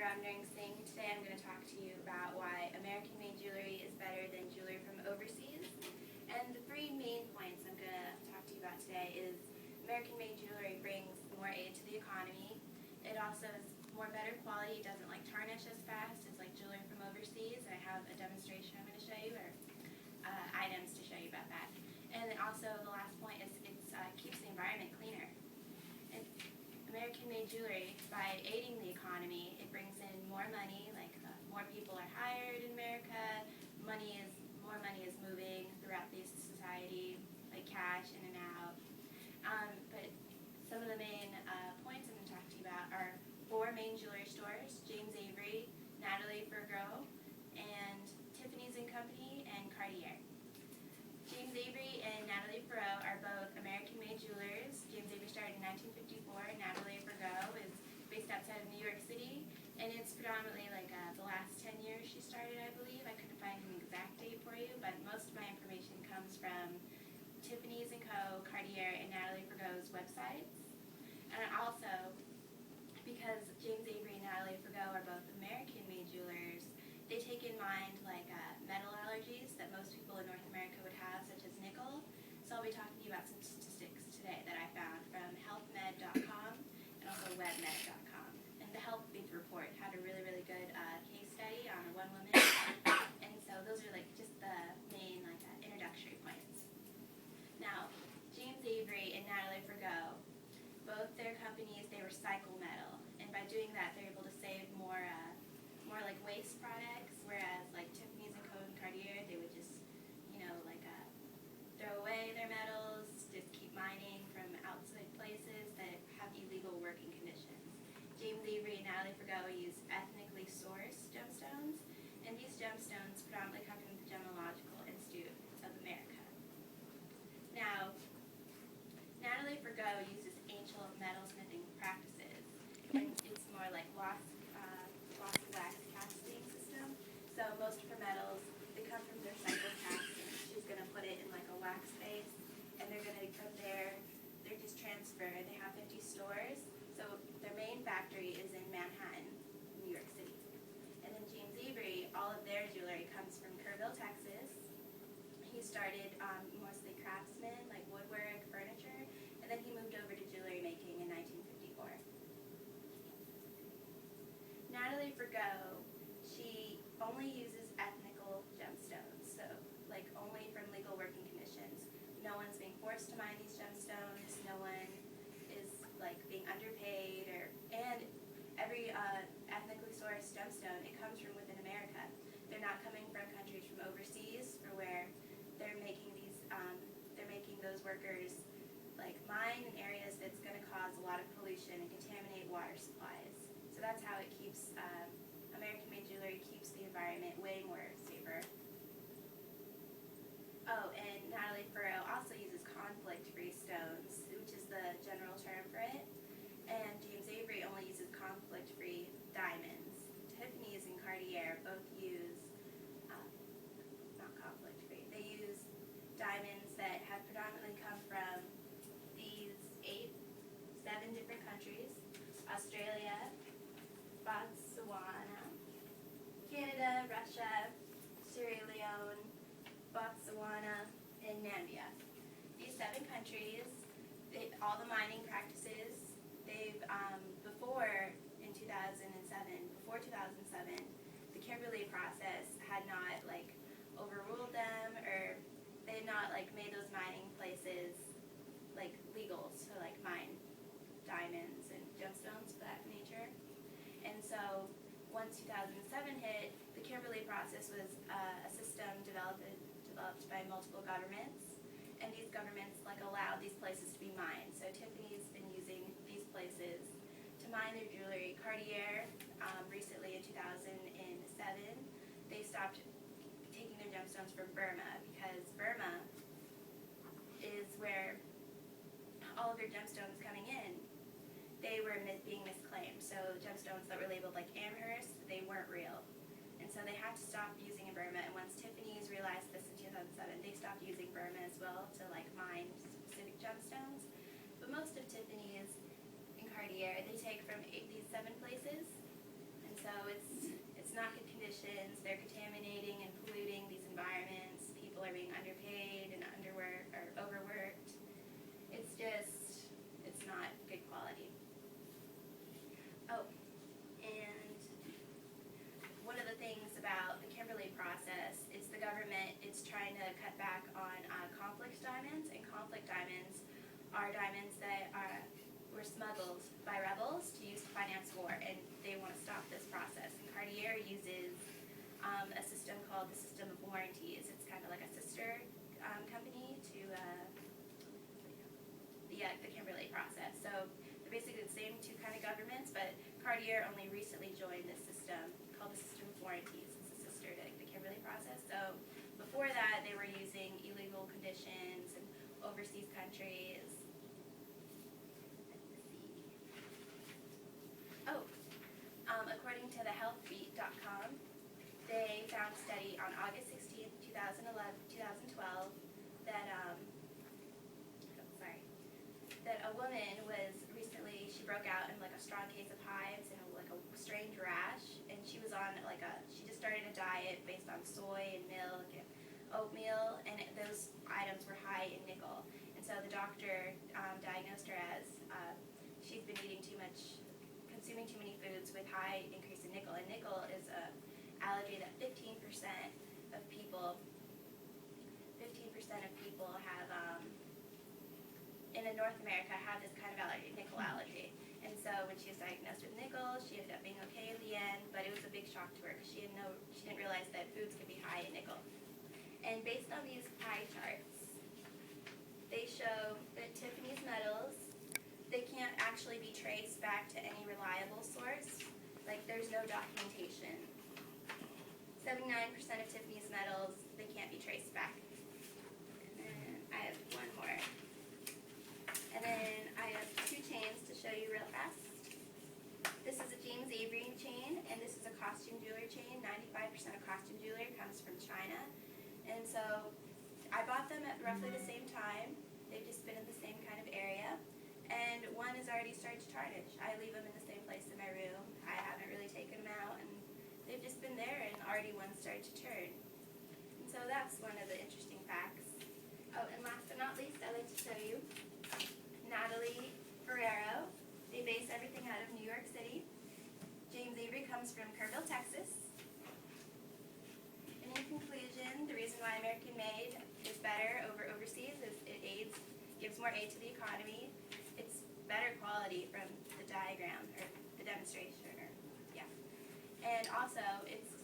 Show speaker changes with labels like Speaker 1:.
Speaker 1: Wandering Singh. Today I'm going to talk to you about why American-made jewelry is better than jewelry from overseas. And the three main points I'm going to talk to you about today is American-made jewelry brings more aid to the economy. It also is more better quality. It doesn't tarnish as fast as jewelry from overseas. I have a demonstration I'm going to show you, or items to show you about that. And then also the last point is it keeps the environment cleaner. American-made jewelry, by aiding the economy, it brings in more money, more people are hired in America, more money is moving throughout the society, like cash in and out. But some of the main points I'm going to talk to you about are 4 main jewelry stores: James Avery, Natalie Forgot, and Tiffany's & Company, and Cartier. James Avery and Natalie Forgot are both American-made jewelers. James Avery started in 1954, and Natalie Forgot is based outside of New York City, and it's predominantly the last 10 years she started, I believe. I couldn't find an exact date for you, but most of my information comes from Tiffany's & Co., Cartier, and Natalie Forgot's websites. And also, because James Avery and Natalie Forgot are both American-made jewelers, they take in mind metal allergies that most people in North America would have, such as nickel. So I'll be talking to you about some statistics today that I found from healthmed.com and also webmed.com. And the HealthBeat report had a really, really good case study on one woman. And so those are just the main introductory points. Now, James Avery and Natalie Forgot, both their companies, they recycle metal. And by doing that, they're able to save more waste products, whereas Tiffany's & Co. and Cartier, they would just, throw away their metals, just keep mining from outside places that have illegal working conditions. James Avery and Natalie Forgot use ethnically sourced gemstones, and these gemstones predominantly come from the Gemological Institute of America. Now, Natalie Forgot uses ancient metalsmithing practices, and it's more like lossy wax casting system. So most of her metals, they come from their recycled casting. She's going to put it in a wax base, and they're going to from there, they're just transferred. They have 50 stores. So their main factory is in Manhattan, New York City. And then James Avery, all of their jewelry comes from Kerrville, Texas. He started mostly craftsmen, like woodwork, furniture, and then he moved over to jewelry making in 1954. Natalie Forgot, she only uses ethnical gemstones, so only from legal working conditions. No one's being forced to mine these gemstones. No one is being underpaid, and every ethnically sourced gemstone, it comes from within America. They're not coming from countries from overseas, for where they're making those workers mine in areas that's going to cause a lot of pollution and contaminate water supplies. So that's how it keeps American-made jewelry keeps the environment way more safer. Oh, and Natalie Forgot also uses conflict-free stones, which is the general term for it. And James Avery only uses conflict-free diamonds. Tiffany's and Cartier both use not conflict-free. They use diamonds that have predominantly come from these 7 different countries: Australia, Botswana, Canada, Russia, Sierra Leone, Botswana, and Namibia. These 7 countries, all the mining practices, before 2007, the Kimberley process had not overruled them, or they had not made those mining places legal to mine diamonds and gemstones of that nature. And so once 2007 hit, the Kimberley process was a system developed by multiple governments, and these governments allowed these places to be mined. So Tiffany's been using these places to mine their jewelry. Cartier, recently in 2007, they stopped taking their gemstones from Burma, because Burma is where all of their gemstones coming in, they were being misclaimed. So gemstones that were labeled Amherst, they weren't real. And so they had to stop using in Burma, and once Tiffany's realized this in 2007, they stopped using Burma as well to mine specific gemstones. But most of Tiffany's and Cartier, they take from these 7 places, and so cut back on conflict diamonds, and conflict diamonds are diamonds that were smuggled by rebels to use to finance war, and they want to stop this process. And Cartier uses a system called the system of warranties. It's kind of like a sister company to the Kimberley process. So they're basically the same two kind of governments, but Cartier only recently joined this system called the system of warranties. It's a sister to the Kimberley process. So before that, they were using illegal conditions and overseas countries. According to the healthbeat.com, they found a study on August 16th, 2012, that that a woman was recently, she broke out in like a strong case of hives and like a strange rash, and she was on she just started a diet based on soy and milk and oatmeal, and those items were high in nickel. And so the doctor diagnosed her as she's been consuming too many foods with high increase in nickel. And nickel is an allergy that 15% of people have in North America have this kind of allergy, nickel allergy. And so when she was diagnosed with nickel, she ended up being okay in the end, but it was a big shock to her because she didn't realize that foods could be high in nickel. And based on these pie charts, they show that Tiffany's metals, they can't actually be traced back to any reliable source. Like, there's no documentation. 79% of Tiffany's metals, they can't be traced back. And then I have one more. And then I have two chains to show you real fast. This is a James Avery chain, and this is a costume jewelry chain. 95% of costume jewelry comes from China. And so I bought them at roughly the same time. They've just been in the same kind of area. And one has already started to tarnish. I leave them in the same place in my room. I haven't really taken them out, and they've just been there, and already one started to turn. And so that's one of the interesting facts. Oh, and last but not least, I'd like to show you Natalie Ferrero. They base everything out of New York City. James Avery comes from Kerrville, Texas. And in conclusion, the reason why American made is better over overseas is it gives more aid to the economy. It's better quality from the diagram or the demonstration, and also it's